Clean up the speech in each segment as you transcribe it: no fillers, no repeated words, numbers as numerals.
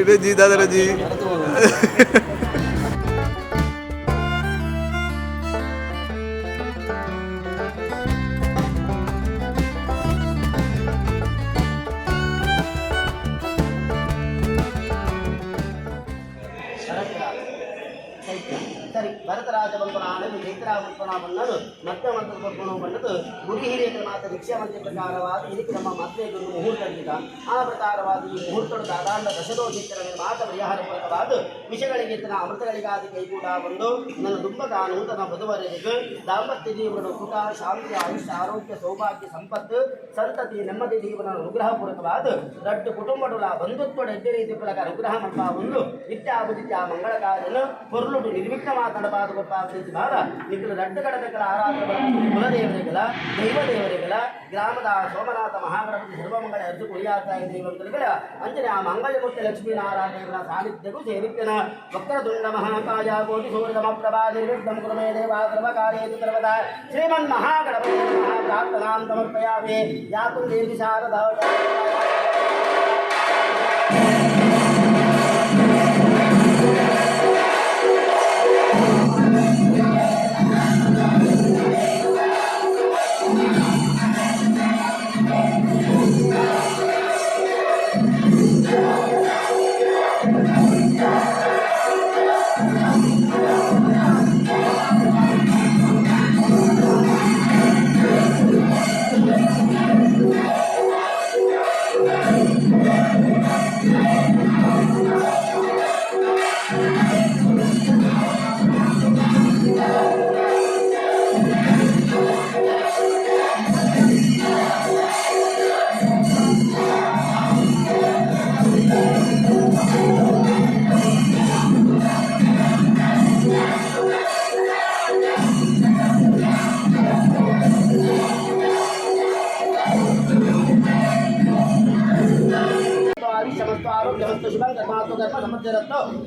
जी दादा जी ಸರಿ ಭರತರಾಜ ಬಂಧನಾನದು ಚೈತ್ರಾವರ್ಪಣ ಬನ್ನದು ಮತ್ತೆ ಮಂತ್ರ ಕೊಡ್ಕೊಂಡು ಬಂದದ್ದು ಗುರು ಹಿರಿಯರ ಮಾತು ನಿಕ್ಷೇಮಂತ್ರಿ ಪ್ರಕಾರವಾದ ಇದಕ್ಕೆ ನಮ್ಮ ಮತ್ತೆ ಗುರು ಮುಹೂರ್ತ ಗೀತ ಆ ಪ್ರಕಾರವಾದ ಈ ಮುಹೂರ್ತದ ಸಾಧಾರಣ ದಶದೋಚಿತ್ತರ ಮಾತ ಪರಿಹಾರಪೂರ್ವಕವಾದ ವಿಷಯಗಳಿಗೆ ಅಮೃತಗಳಿಗಾದಿ ಕೈಗೂಡ ಬಂದು ನನ್ನ ದುಂಬಕ ನೂತನ ಬದುವರೆಗೂ ದಾಂಪತ್ಯ ಜೀವನ ಸುಖ ಶಾಂತಿ ಆಯುಷ್ಯ ಆರೋಗ್ಯ ಸೌಭಾಗ್ಯ ಸಂಪತ್ತು ಸಂತತಿ ನೆಮ್ಮದಿ ಜೀವನ ಅನುಗ್ರಹಪೂರ್ವಕವಾದ ದೊಡ್ಡ ಕುಟುಂಬಗಳ ಬಂಧುತ್ವ ಎದ್ದೆ ರೀತಿ ಪ್ರಕಾರ ಅನುಗ್ರಹ ಮಾಡ್ತಾ ಒಂದು ನಿತ್ಯಾಭುದಿತ್ಯ ಮಂಗಳ ಕಾರ್ಯನು பொருளுடைய நிர்விக்னமாக பாதுகாப்பாக ನಿಖಿಲ ದಡ್ಡಗಡಗಳ ಆರಾಧನೆ ಕುಲದೇವರಿಗಳ ದೈವದೇವರಿಗಳ ಗ್ರಾಮದ ಸೋಮನಾಥ ಮಹಾಗಣಪತಿ ಸರ್ವಮಂಗಳ ಅರ್ಜು ಕುರಿಯಾತ ದೈವಗಳ ಅಂಜನೆ ಆ ಮಂಗಳಮೂರ್ತಿ ಲಕ್ಷ್ಮೀನಾರಾಯಣರ ಸಾನ್ನಿಧ್ಯಕ್ಕೂ ಸೇರಿತ್ತನ ವಕ್ರತುಂಡ ಮಹಾಕಾಯ ಕೋಟಿ ಸೂರ್ಯಮ ಪ್ರಭಾ ನಿರ್ವಿಘ್ನಂ ಕುರುಮೇ ದೇವಾ ಸರ್ವಕಾರ್ಯೇತು ಸರ್ವದಾ ಶ್ರೀಮನ್ ಮಹಾಗಣಪತಿ ನಮಃ ಪ್ರಾರ್ಥನಾಂ ಸಮರ್ಪಯಾಮಿ ಯಾತು ದೇವಿ ಶಾರದಾ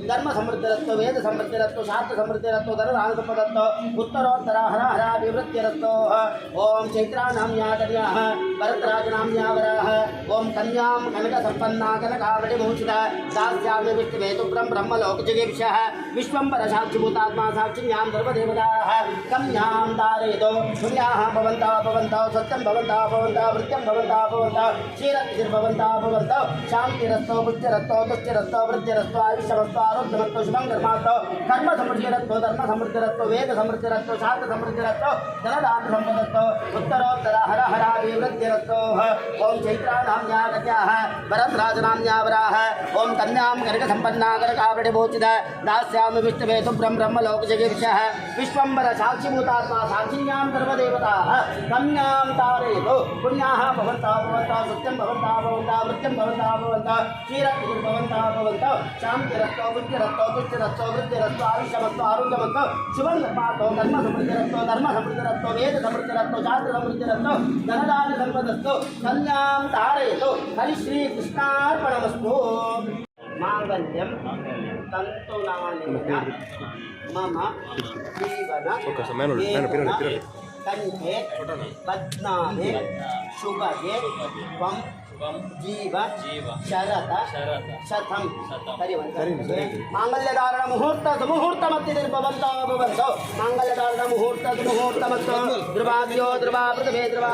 धर्म समृद्धिरत्व वेद समृद्धिरत्व शास्त्र समृद्धिरत्व धनदान संपदत्व उत्तरोत्तर हर हर विवृत्तिरत्व ओम चैत्रानाम्याकन्याः भरतराजनाम्यावराः ओम कन्यां कनक संपन्ना कनकावटिभूषिता दास्यामि विष्णुवेतुब्रह्म ब्रह्मलोकजिगीर्षः विश्वम्बर साक्षिभूतात्मा साक्षिण्यां सर्वदेवताः कन्यां धारयतु पुण्याः भवन्तः भवन्तः सत्यं भवन्तः भवन्तः वृत्यं भवन्तः भवन्तः क्षीरतिर्भवन्तः भवन्तः शान्तिरस्तु पुष्टिरस्तु तुष्टिरस्तु वृद्धिरस्तु आयुष्यमस्तु आरोग्यमस्तु शुभं कर्मास्तु कर्म समृद्धिरस्तु वेद समृद्धिरस्तु शास्त्र समृद्धिरस्तु धनदान संपदस्तु उत्तरोत्तर हर हर विवृद्धिरस्तु ओम चैत्रानाम्यागत्याः भरतराजनाम्यावराः ओम कन्यां कनकसम्पन्ना कनकावटिभूषिता दास्यामि विष्णुवेतुं ब्रह्मलोकजिगीर्षः विश्वम्बर साक्षिभूतात्मा साक्षिण्यां सर्वदेवताः कन्यां तारयतु पुण्याः भवन्तः भवन्तः सत्यं भवन्तः भवन्तः वृत्यं भवन्तः भवन्तः क्षीरतिर्भवन्तः भवन्तः शान्तिरस्तु बुद्धिरस्तु तुष्टिरस्तु वृद्धिरस्तु आयुष्यमस्तु आरोग्यमस्तु शुभं कर्मास्तु धर्म समृद्धिरस्तु वेद समृद्धिरस्तु शास्त्र समृद्धिरस्तु धनदान संपदस्तु कन्यां तारयतु हरिश्री कृष्णार्पणमस्तु मांगल्यं तन्तुनानेन मम जीवन कंठे पद्माने शुभगे त्वं जीव शरद शतम मांगल्यधारण मुहूर्त सुमुहूर्तमत्तिर्भवन्तः भवन्तु मांगल्यधारण मुहूर्त सुमुहूर्तमस्तु ध्रुवाद्यो ध्रुवा पृथिवी ध्रुवा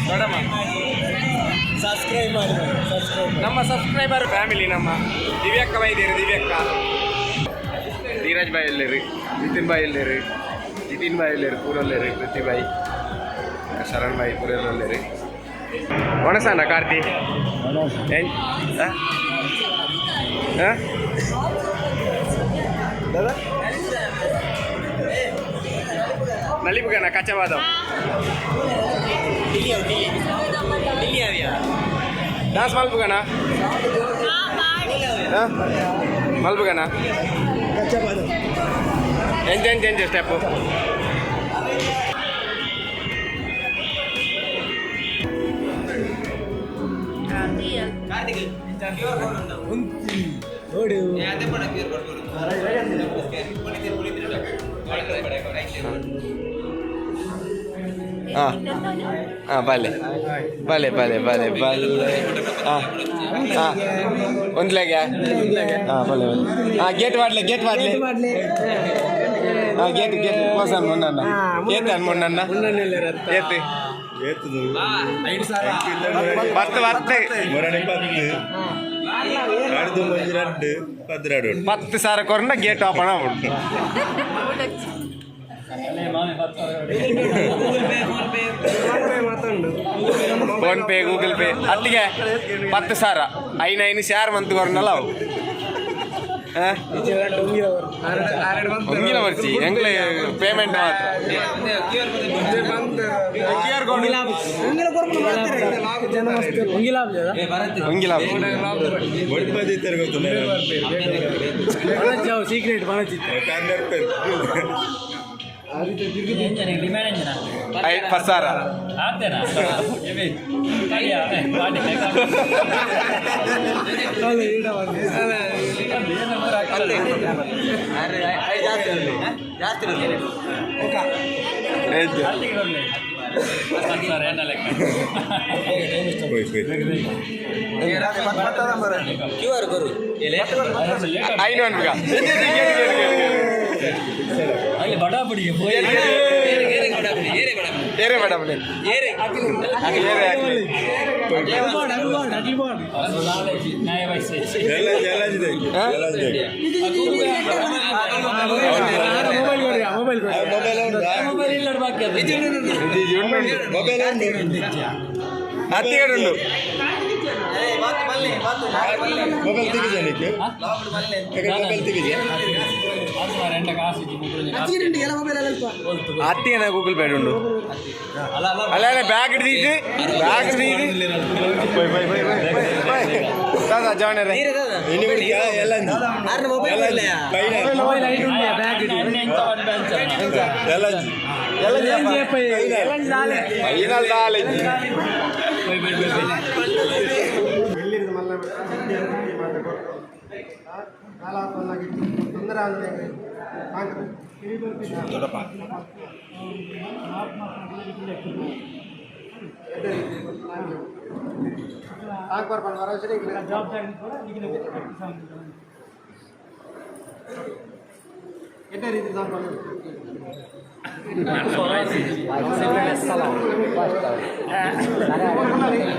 ದೊಡ್ಡಮ್ಮ ಸಬ್ಸ್ಕ್ರೈಬ್ ಮಾಡಿ ನಮ್ಮ ಸಬ್ಸ್ಕ್ರೈಬರ್ ಫ್ಯಾಮಿಲಿ ನಮ್ಮ ದಿವ್ಯಕ್ಕ ಬೈದೇರಿ ದಿವ್ಯಕ್ಕ ಧೀರಜ್ ಬಾಯಿ ಎಲ್ಲೇರಿ ನಿತಿನ್ ಬಾಯಿ ಎಲ್ಲೇರಿ ನಿತಿನ್ ಬಾಯಿ ಎಲ್ಲೇರಿ ಪೂರಲ್ಲೇರಿ ಪೃಥ್ವಿ ಬಾಯಿ ಶರಣ್ ಬಾಯಿ ಪೂರಲ್ಲೇರಿ ಒಣಸಣ್ಣ ಕಾರ್ತಿ ನಲಿಬುಗನ ಕಚ್ಚವಾದವ್ डांस मलबुगना मलबुगना एंज स्टेप भले भले भले भले भले ಒಂದ್ಲೆಗೆ ಭಲೆ ಗೇಟ್ ಮಾಡ್ಲೆ ಗೇಟ್ కోసం మొన్న ఏత్ అని మొన్న ఏత్ పത്ത് സാറെ കുറഞ്ഞ ഗേറ്റ് ഓപ്പൺ ആവും ಫೋನ್ ಪೇ ಗೂಗಲ್ ಪೇ ಅಲ್ಲಿಗೆ 10,000 ಐನೈನು ಶೇರ್ ಮಂತ್ ಕೊರನಲ್ಲ ಅವು ಒಂಗಿಲ ಬರ್ಚಿ ಹೆಂಗ್ಲೆ ಪೇಮೆಂಟ್ ಮಾತ್ರ ಸೀಕ್ರೆಟ್ ಪಸಾರ ಏರೆ ಬೇಡ ಹತ್ತಿಗಡುಂಡು ಮೊಬೈಲ್ ತೆಗಿಜಾನಿಕ್ಕೆ ಮೊಬೈಲ್ ತೆಗಿಜ ಹತ್ತಿಗೆ ಗೂಗಲ್ ಪೇ ಉಂಡು ಅಲ್ಲ ಬ್ಯಾಗ್ ಹಿಡಿದಿಟ್ಟು ಜಾಣರೆ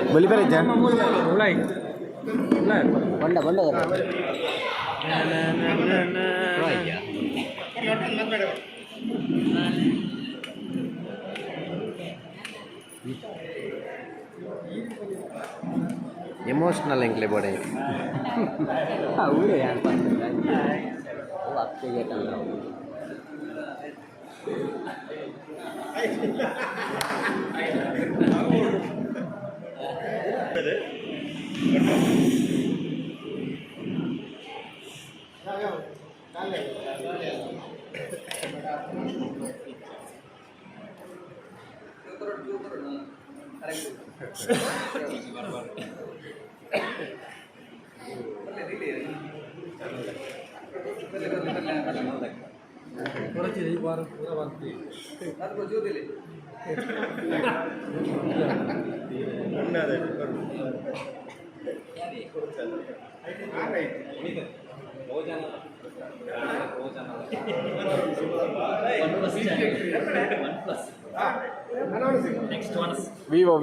बोली पर बंड बंड ಎಮೋಷನಲ್ ಎಂಕ್ಲೆ ಬೋಡೆ ಊರೇ ಯಾರು ಅತ್ತಿಗೆ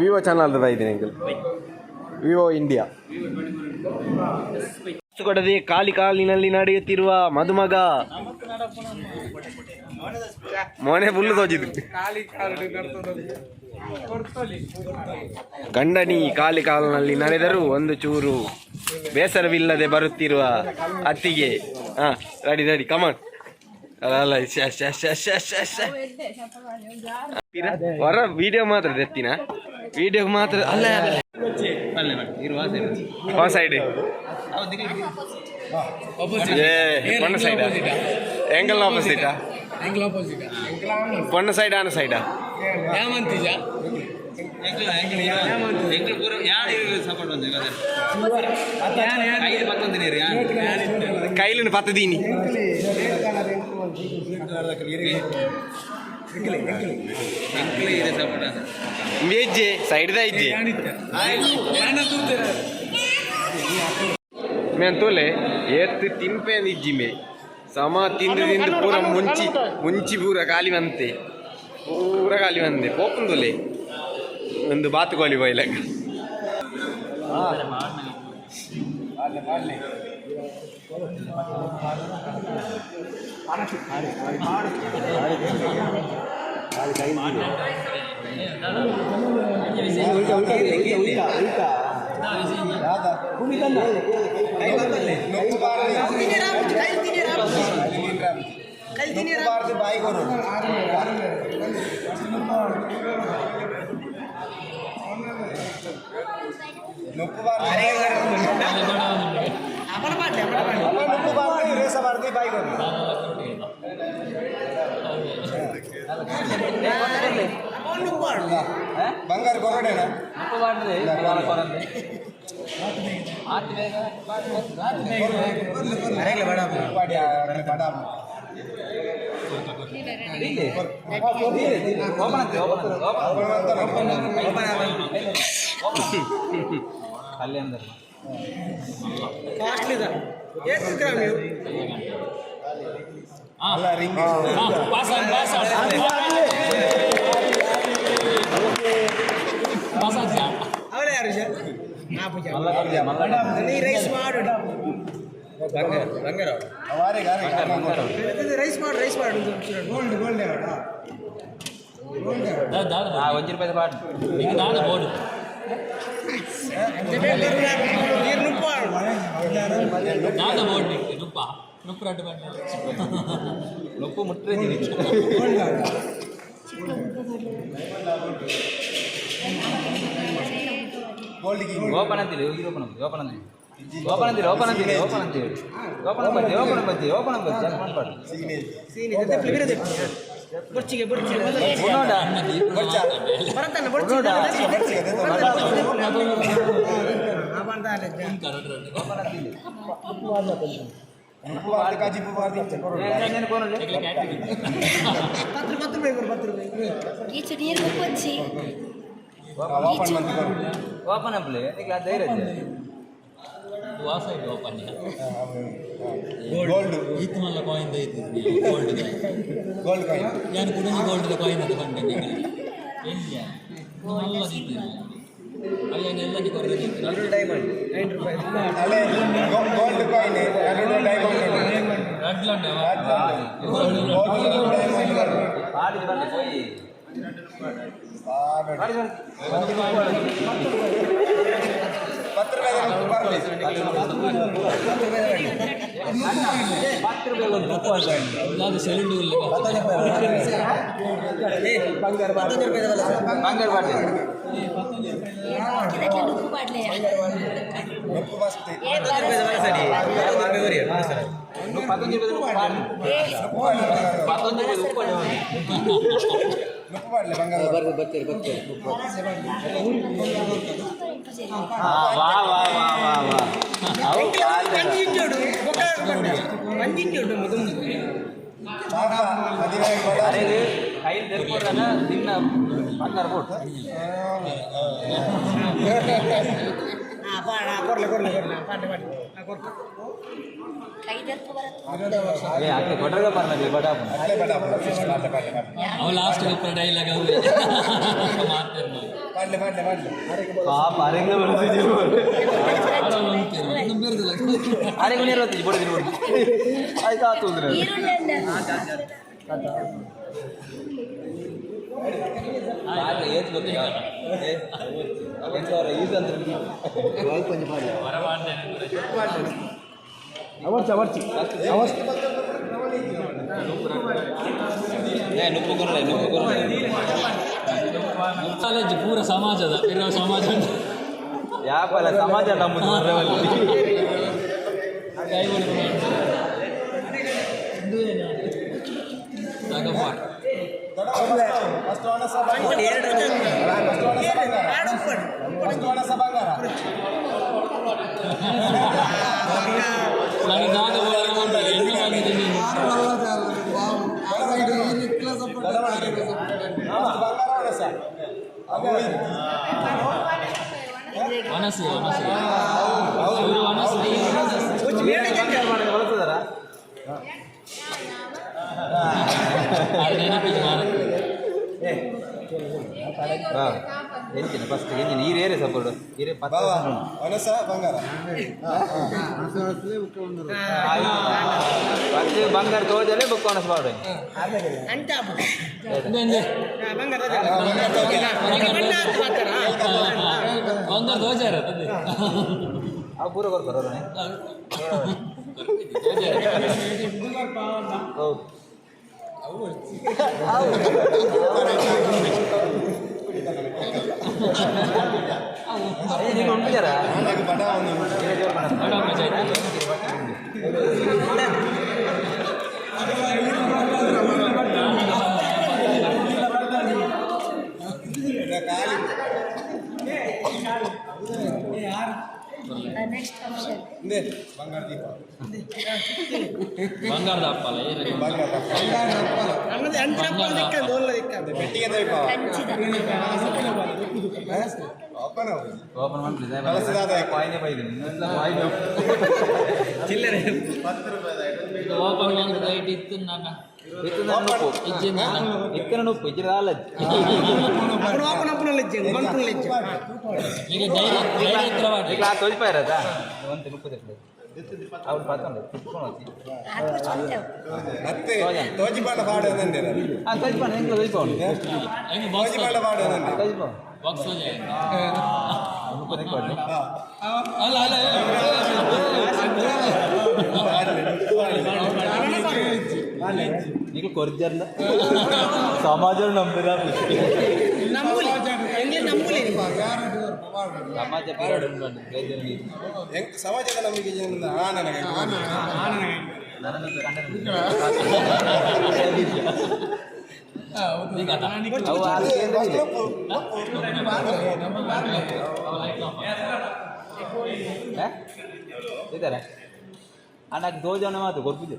ವಿವೋ ಚಾನಲ್ ಇದ್ದೀನಿ ಅಂಕಲ್. Vivo India. ಕೊಡದೆ ಕಾಲಿನಲ್ಲಿ ನಡೆಯುತ್ತಿರುವ ಮದುಮಗ ಮೊನೆ ಫುಲ್ಲು ತೋಜಿದ್ದು ಗಂಡನಿ ಕಾಲಿನಲ್ಲಿ ನಡೆದರೂ ಒಂದು ಚೂರು ಬೇಸರವಿಲ್ಲದೆ ಬರುತ್ತಿರುವ ಅತ್ತಿಗೆ. ರೆಡಿ ಕಮಾನ್. ಅಲ್ಲ ಹೊರ ವಿಡಿಯೋ ಮಾತ್ರ ತೆತ್ತಿನ ವಿಡಿಯೋ ಮಾತ್ರ ಅಲ್ಲ ಸೈಡ್ பொண்ணு சைடா எங்கள் ஆப்போசிட்டா பொண்ணு சைடா ஆன சைடா கையில பத்து தீனி வெஜ்ஜೆ ಸೈಡ್ ಐಜೆ ಮೇನ್ ತೋಲೆ ಎತ್ತು ತಿನ್ಪೇನ್ ಇಜ್ಜಿಮೆ ಸಮ ತಿಂದು ಪೂರ ಮುಂಚಿ ಪೂರ ಖಾಲಿ ಬಂತೆ ಪೋಪನ್ ತೋಲೆ ಒಂದು ಬಾತುಕೋಳಿ ಬೈಲಾಗ ಬಂಗಾರ ಕೊರಡೇನಾ ಅಲ್ಲಿ ಅಂದ್ರೆ ಕಾಸ್ಟ್ಲಿ ಎಷ್ಟು ಗ್ರಾಮ್ ಅಲ್ಲ ರಿಂಗ್ ಅವರೇ ಯಾರು ರೈಸ್ ಮಾಡು ರೈಸ್ ಮಾಡು ಗೋಲ್ಡ್ ₹1 ಪಾಡು ಬೋರ್ಡು ನೊಪ್ಪು ಮುಟ್ಟರೆ ಓಪನ್ ಅಂತೀರಿ ಓಪನ್ ಓಪನ್ ಅಪ್ಲೆ ಧೈರ್ಯ ಓಪನ್ ಗೋಲ್ಡ್ ಈತ್ ಮಲ್ಲ ಕಾಯಿನ್ ಗೋಲ್ಡ್ ಕಾಯಿನ್ ನಾನು ಕೂಡ ಗೋಲ್ಡ್ ಕಾಯಿನ್ ಅಂತ ಬಂದೆ ಅಲ್ಲೇನೆಲ್ಲ ಡೈಮಂಡ್ ಗೋಲ್ಡ್ ಕಾಯಿನ್ ನಿನ್ನ ಬಂಗಾರ ಕೊಡ್ಲೆ ಅವ ಲಾಸ್ಟ್ ಡೈಲಾಗ್ ಕಾಲೇಜ್ ಪೂರ ಸಮಾಜದ ಇರೋ ಸಮಾಜ ಯಾಪಲ್ಲ ಸಮಾಜ ನಮ್ಮದು ಕೈ ಸಾಕಪ್ಪ ನನಗೆ ಜಾಗ ಎಣ್ಣೆ ಆಗಿದ್ದೀನಿ ವನಸಿ ವನಸಿ ಇವರು ವನಸಿ ಅದು ನೆನಪಿಗೆ ಎಂಚಿನ ಫಸ್ಟ್ ಎಂಚಿನ ಈ ರೇರೆ ಸಪೋರ್ಟ್ ಈ ರೇ ಹೊನಸ ಬಂಗಾರ ಫಸ್ಟ್ ಬಂಗಾರ ತೋಜಲೆ ಬುಕ್ ಅನಸ್ ಮಾಡು ಬಂಗಾರ ತೋಜಾರ ಅವು ಪೂರ ಕೊಡ್ತಾರೆ ನೀವು ಉಂಟಾರ ಬಂಗಾರದ ಅಪ್ಪಲ್ಲ ಓಪನ್ ಚಿಲ್ಲರೆ ಓಪನ್ ಒಂದು ರೈಟ್ ಇತ್ತು ನನ್ನ ಇಕ್ಕನ ಉಪ್ಪು ಇಜ್ಜಿರ ಈಗ ಧೈರ್ಯ ಕ್ಲಾಸ್ ತೋರಿಸ್ಪಾಯಿರದಾ ಒಂದು ಉಪ್ಪು ತೆಗ್ದು ಅವ್ರು ಪಾತ್ಕೊಂಡು ಮತ್ತೆ ತೋಜಿಪಾಡ ಪಾಡು ಅಂದಿರ ತೋರಿಸ್ಪಾಣ ಹೆಂಗೆ ತೋರಿಸ್ಕೊಂಡು ತೋಜಿಪಾಡ ಪಾಡು ಅಂದಿರ ತೋರಿಸ್ಪೋ ಬಾಕ್ಸ್ ಹೋಜ ಉಪ್ಪು ತೆಕ್ಕೊಂಡು ಅಲ್ಲ ಅಲ್ಲ ಈಗ ಕೊರ್ಜರ್ನ ಸಮಾಜ ನಂಬಿದ ಸಮಾಜ ಸಮಾಜದ ನಂಬಿಕೆ ಇದ್ದಾರೆ ಅಣ್ಣಕ್ಕೆ ದೋ ಜನ ಮಾತು ಗೊತ್ತಿದೆ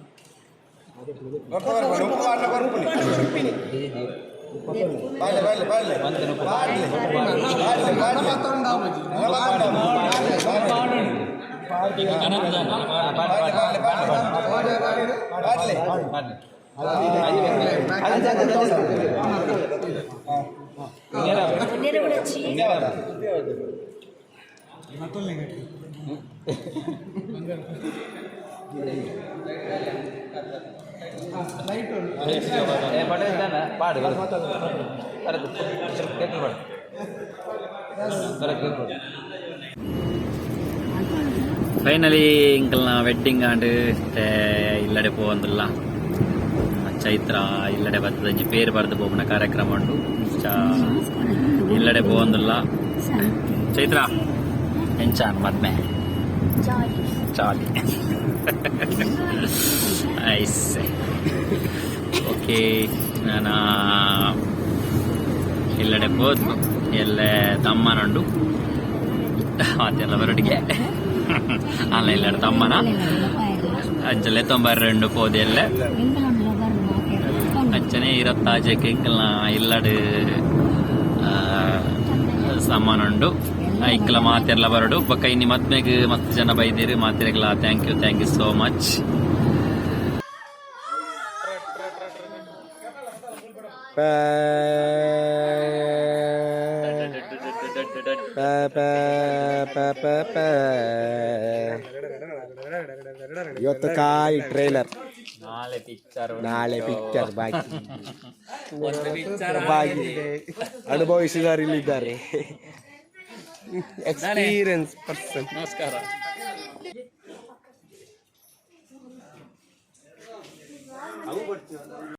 ಫೈನಲಿ ಇಂಕಲ್ನ ವೆಡ್ಡಿಂಗ್ ಆಂಡ್ ಇಲ್ಲಡೆ ಪೋವಂದಿಲ್ಲ ಚೈತ್ರ ಇಲ್ಲಡೆ ಬರ್ತದೆ ಪೇರು ಬರೆದು ಪೋಪನ ಕಾರ್ಯಕ್ರಮ ಉಂಟು ಇಲ್ಲಡೆ ಪೋವಂದಿಲ್ಲ ಚೈತ್ರ ಎಂಚಾನ್ ಮದ್ಮೆ ಚಾಲಿ ಐಸ್ ಓಕೆ ನಾನು ಇಲ್ಲಡೆ ಹೋದ್ನು ಎಲ್ಲೇ ತಮ್ಮನುಂಡು ಮತ್ತೆಲ್ಲ ಬರೊಟ್ಟಿಗೆ ಅಲ್ಲ ಇಲ್ಲಡೆ ತಮ್ಮನ ಅಂಚಲೆ 92 ಪೋದೆಲ್ಲ ಅಂಚನೆ 26 ಇಂಕಲ್ನ ಇಲ್ಲಡೆ ಸಮ್ಮನುಂಡು ಐಕ್ಲ ಮಾತೆಲ್ಲ ಬರಡು ಬೊಕ್ಕ ಇನ್ನಿ ಮದ್ಮೆಗ್ ಮಸ್ತ್ ಜನ ಬೈದಿರಿ ಮಾತೆರೆಗ್ಲ ಥ್ಯಾಂಕ್ ಯು ಸೋ ಮಚ್. ಇವತ್ತು ಕಾಯಿ ಟ್ರೈಲರ್, ನಾಳೆ ಪಿಕ್ಚರ್ ಬಾಕಿ ಅನುಭವಿಸಿದವರಿಲ್ಲಿದ್ದಾರೆ. Experience person. ನಮಸ್ಕಾರ. ಅವು ಕೊಡ್ತೀವಲ್ಲ